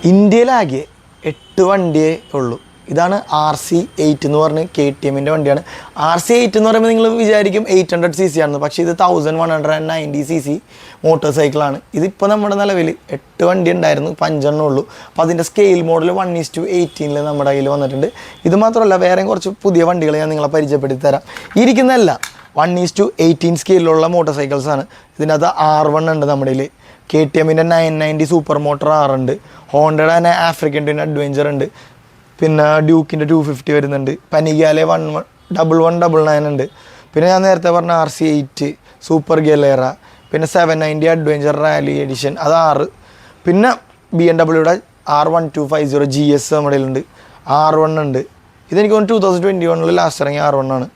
ഇന്ത്യയിലാകെ 8 വണ്ടിയേ ഉള്ളൂ. ഇതാണ് RC8 എന്ന് പറഞ്ഞ് KTMൻ്റെ വണ്ടിയാണ്. RC8 എന്ന് പറയുമ്പോൾ നിങ്ങൾ വിചാരിക്കും 800cc ആണെന്ന്, പക്ഷേ ഇത് 1190cc മോട്ടോർ സൈക്കിളാണ്. ഇതിപ്പോൾ നമ്മുടെ നിലവിൽ 8 വണ്ടി ഉണ്ടായിരുന്നു, 5 എണ്ണം ഉള്ളൂ. അപ്പോൾ അതിൻ്റെ സ്കെയിൽ മോഡൽ 1:18 നമ്മുടെ കയ്യിൽ വന്നിട്ടുണ്ട്. ഇത് മാത്രമല്ല, വേറെയും കുറച്ച് പുതിയ വണ്ടികൾ ഞാൻ നിങ്ങളെ പരിചയപ്പെടുത്തി തരാം. ഇരിക്കുന്നതല്ല 1:18 സ്കെയിലുള്ള മോട്ടോർ സൈക്കിൾസാണ്. ഇതിനകത്ത് R1 ഉണ്ട് നമ്മുടെ കയ്യിൽ, KTMൻ്റെ 990 സൂപ്പർ മോട്ടർ R ഉണ്ട്, ഹോണ്ടയുടെ തന്നെ ആഫ്രിക്കൻ ട്വിൻ അഡ്വഞ്ചർ ഉണ്ട്, പിന്നെ ഡ്യൂക്കിൻ്റെ 250 വരുന്നുണ്ട്, പനിഗാലെ 1199 ഉണ്ട്, പിന്നെ ഞാൻ നേരത്തെ പറഞ്ഞ RC8 സൂപ്പർ ഗലേറ, പിന്നെ 790 അഡ്വഞ്ചർ റാലി എഡിഷൻ അത് 6, പിന്നെ BMWയുടെ R1250 GS നമ്മുടെ കയ്യിലുണ്ട്, R1 ഉണ്ട്. ഇതെനിക്ക് 2021 ലാസ്റ്റ് ഇറങ്ങിയ R1 ആണ്.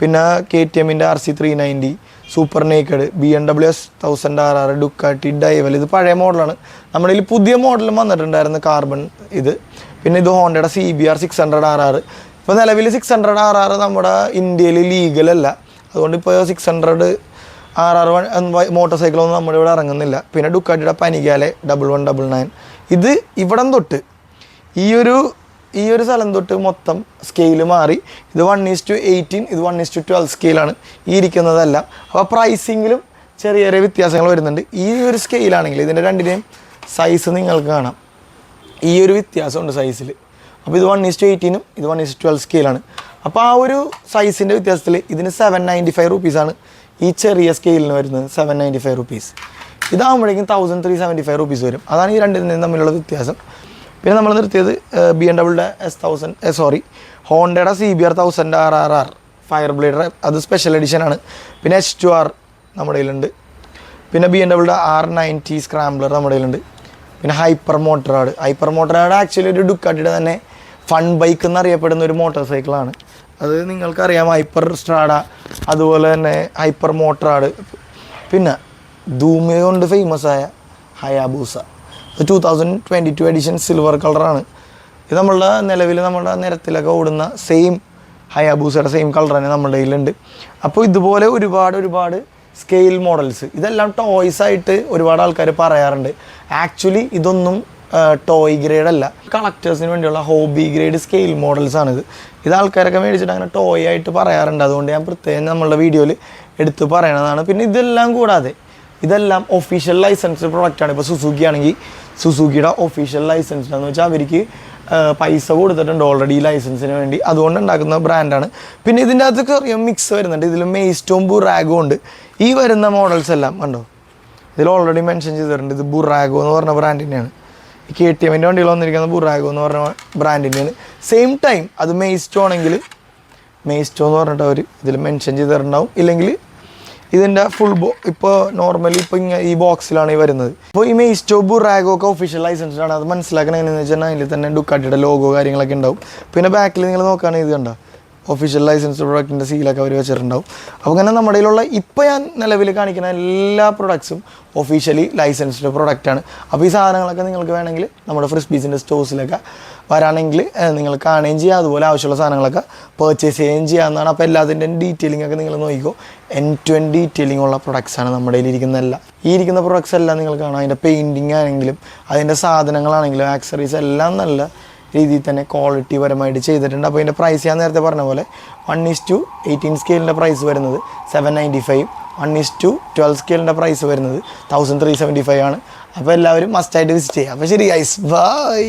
പിന്നെ KTMൻ്റെ RC390 super naked, BMW S1000RR, Ducati Diavel, ഇത് പഴയ മോഡലാണ്. നമ്മുടെ കയ്യിൽ പുതിയ മോഡലും വന്നിട്ടുണ്ടായിരുന്നു കാർബൺ ഇത്. പിന്നെ ഇത് ഹോണ്ടയുടെ CBR 600RR. ഇപ്പോൾ നിലവിൽ 600RR നമ്മുടെ ഇന്ത്യയിൽ ലീഗലല്ല, അതുകൊണ്ട് ഇപ്പോൾ 600RR മോട്ടോർ സൈക്കിളൊന്നും നമ്മുടെ ഇവിടെ ഇറങ്ങുന്നില്ല. പിന്നെ ഡുക്കാട്ടിയുടെ പനിഗാലെ 1199. ഇത് ഇവിടം തൊട്ട് ഈ ഒരു സ്ഥലം തൊട്ട് മൊത്തം സ്കെയിൽ മാറി. ഇത് 1:18, ഇത് 1:12 സ്കെയിലാണ് ഈ ഇരിക്കുന്നതല്ല. അപ്പോൾ പ്രൈസിങ്ങിലും ചെറിയ ചെറിയ വ്യത്യാസങ്ങൾ വരുന്നുണ്ട്. ഈ ഒരു സ്കെയിലാണെങ്കിൽ ഇതിൻ്റെ രണ്ടിൻ്റെയും സൈസ് നിങ്ങൾക്ക് കാണാം, ഈ ഒരു വ്യത്യാസമുണ്ട് സൈസിൽ. അപ്പോൾ ഇത് 1:18 ഇത് 1:12 സ്കെയിലാണ്. അപ്പോൾ ആ ഒരു സൈസിൻ്റെ വ്യത്യാസത്തിൽ ഇതിന് 795 റുപ്പീസാണ് ഈ ചെറിയ സ്കെയിലിന് വരുന്നത്, 795 റുപ്പീസ്. ഇതാകുമ്പോഴേക്കും 1375 റുപ്പീസ് വരും. അതാണ് ഈ രണ്ടിനും തമ്മിലുള്ള വ്യത്യാസം. പിന്നെ നമ്മൾ നിർത്തിയത് BMWയുടെ ഹോണ്ടയുടെ CBR 1000RR ഫയർ ബ്ലേഡർ, അത് സ്പെഷ്യൽ എഡിഷനാണ്. പിന്നെ H2R നമ്മുടെ കയ്യിലുണ്ട്. പിന്നെ BMWയുടെ R90 സ്ക്രാംബ്ലർ നമ്മുടെ കയ്യിലുണ്ട്. പിന്നെ ഹൈപ്പർ മോട്ടറാഡ് ആക്ച്വലി ഒരു ഡുക്കാട്ടിയുടെ തന്നെ ഫൺ ബൈക്ക് എന്നറിയപ്പെടുന്ന ഒരു മോട്ടോർ സൈക്കിളാണ്. അത് നിങ്ങൾക്കറിയാം, ഹൈപ്പർ സ്ട്രാഡ, അതുപോലെ തന്നെ ഹൈപ്പർ മോട്ടറാഡ്. പിന്നെ ധൂമ കൊണ്ട് ഫേമസ് ആയ ഹയാബൂസ 2022 എഡിഷൻ സിൽവർ കളറാണ്. ഇത് നമ്മളുടെ നിലവിൽ നമ്മുടെ നിരത്തിലൊക്കെ ഓടുന്ന സെയിം ഹയാബൂസയുടെ സെയിം കളർ തന്നെ നമ്മുടെ കയ്യിലുണ്ട്. അപ്പോൾ ഇതുപോലെ ഒരുപാട് സ്കെയിൽ മോഡൽസ്, ഇതെല്ലാം ടോയ്സ് ആയിട്ട് ഒരുപാട് ആൾക്കാർ പറയാറുണ്ട്. ആക്ച്വലി ഇതൊന്നും ടോയ് ഗ്രേഡ് അല്ല, കളക്ടേഴ്സിന് വേണ്ടിയുള്ള ഹോബി ഗ്രേഡ് സ്കെയിൽ മോഡൽസാണിത്. ഇത് ആൾക്കാരൊക്കെ മേടിച്ചിട്ട് അങ്ങനെ ടോയ് ആയിട്ട് പറയാറുണ്ട്, അതുകൊണ്ട് ഞാൻ പ്രത്യേകം നമ്മളുടെ വീഡിയോയിൽ എടുത്ത് പറയണതാണ്. പിന്നെ ഇതെല്ലാം കൂടാതെ ഇതെല്ലാം ഒഫീഷ്യൽ ലൈസൻസ്ഡ് പ്രൊഡക്റ്റാണ്. ഇപ്പോൾ സുസുക്കി ആണെങ്കിൽ സുസുക്കിയുടെ ഒഫീഷ്യൽ ലൈസൻസ്ഡ് എന്ന് വെച്ചാൽ അവർക്ക് പൈസ കൊടുത്തിട്ടുണ്ട് ഓൾറെഡി ഈ ലൈസൻസിന് വേണ്ടി, അതുകൊണ്ട് ഉണ്ടാക്കുന്ന ബ്രാൻഡാണ്. പിന്നെ ഇതിൻ്റെ അകത്ത് ചെറിയ മിക്സ് വരുന്നുണ്ട്. ഇതിൽ മെയ്സ്റ്റോം ബുറാഗോ ഉണ്ട്. ഈ വരുന്ന മോഡൽസ് എല്ലാം കണ്ടോ, ഇതിൽ ഓൾറെഡി മെൻഷൻ ചെയ്തിട്ടുണ്ട്. ഇത് ബുറാഗോ എന്ന് പറഞ്ഞ ബ്രാൻഡിൻ്റെയാണ്. ഈ KTMൻ്റെ വണ്ടികൾ വന്നിരിക്കുന്നത് ബുറാഗോ എന്ന് പറഞ്ഞ ബ്രാൻഡിൻ്റെയാണ്. സെയിം ടൈം അത് മെയ്സ്റ്റോ ആണെങ്കിൽ മെയ്സ്റ്റോ എന്ന് പറഞ്ഞിട്ട് അവർ ഇതിൽ മെൻഷൻ ചെയ്തിട്ടുണ്ടാവും. ഇല്ലെങ്കിൽ ഇതിൻ്റെ ഫുൾ ഇപ്പോൾ നോർമലി ഇപ്പോൾ ഈ ബോക്സിലാണ് ഈ വരുന്നത്. അപ്പോൾ ഈ മെയ്സ്റ്റോ ബുറാഗോ ഒക്കെ ഒഫീഷ്യൽ ലൈസൻസ്ഡാണ്. അത് മനസ്സിലാക്കണം എങ്ങനെയെന്ന് വെച്ചാൽ അതിൽ തന്നെ ഡുക്കാട്ടിയുടെ ലോഗോ കാര്യങ്ങളൊക്കെ ഉണ്ടാവും. പിന്നെ ബാക്കിൽ നിങ്ങൾ നോക്കുകയാണെങ്കിൽ ഇത് കണ്ടോ, ഒഫീഷ്യൽ ലൈസൻസ്ഡ് പ്രൊഡക്റ്റിൻ്റെ സീലൊക്കെ അവർ വെച്ചിട്ടുണ്ടാവും. അപ്പോൾ അങ്ങനെ നമ്മുടെ കയ്യിലുള്ള ഇപ്പോൾ ഞാൻ നിലവിൽ കാണിക്കുന്ന എല്ലാ പ്രൊഡക്ട്സും ഒഫീഷ്യലി ലൈസൻസ്ഡ് പ്രൊഡക്റ്റാണ്. അപ്പോൾ ഈ സാധനങ്ങളൊക്കെ നിങ്ങൾക്ക് വേണമെങ്കിൽ നമ്മുടെ ഫ്രിസ്ബീസിൻ്റെ സ്റ്റോഴ്സിലൊക്കെ വരാണെങ്കിൽ നിങ്ങൾ കാണുകയും ചെയ്യുക, അതുപോലെ ആവശ്യമുള്ള സാധനങ്ങളൊക്കെ പർച്ചേസ് ചെയ്യുകയും ചെയ്യാവുന്നതാണ്. അപ്പോൾ എല്ലാത്തിൻ്റെയും ഡീറ്റെയിലിംഗ് ഒക്കെ നിങ്ങൾ നോക്കിക്കോ. എൻഡ് ടു എൻഡ് ഡീറ്റെയിലിംഗ് ഉള്ള പ്രൊഡക്ട്സാണ് നമ്മുടെ കയ്യിൽ ഇരിക്കുന്നതെല്ലാം. ഈ ഇരിക്കുന്ന പ്രൊഡക്ട്സ് എല്ലാം നിങ്ങൾ കാണാം. അതിൻ്റെ പെയിൻറ്റിങ് ആണെങ്കിലും അതിൻ്റെ സാധനങ്ങളാണെങ്കിലും ആക്സറീസ് എല്ലാം നല്ല രീതിയിൽ തന്നെ ക്വാളിറ്റി പരമായിട്ട് ചെയ്തിട്ടുണ്ട്. അപ്പോൾ ഇതിൻ്റെ പ്രൈസ് ഞാൻ നേരത്തെ പറഞ്ഞ പോലെ 1:18 സ്കെയിലിൻ്റെ പ്രൈസ് വരുന്നത് 795, 1:12 സ്കെയിലിൻ്റെ പ്രൈസ് വരുന്നത് 1375 ആണ്. അപ്പോൾ എല്ലാവരും മസ്റ്റായിട്ട് വിസിറ്റ് ചെയ്യുക. അപ്പോൾ ശരി ഗൈസ്, ബൈ.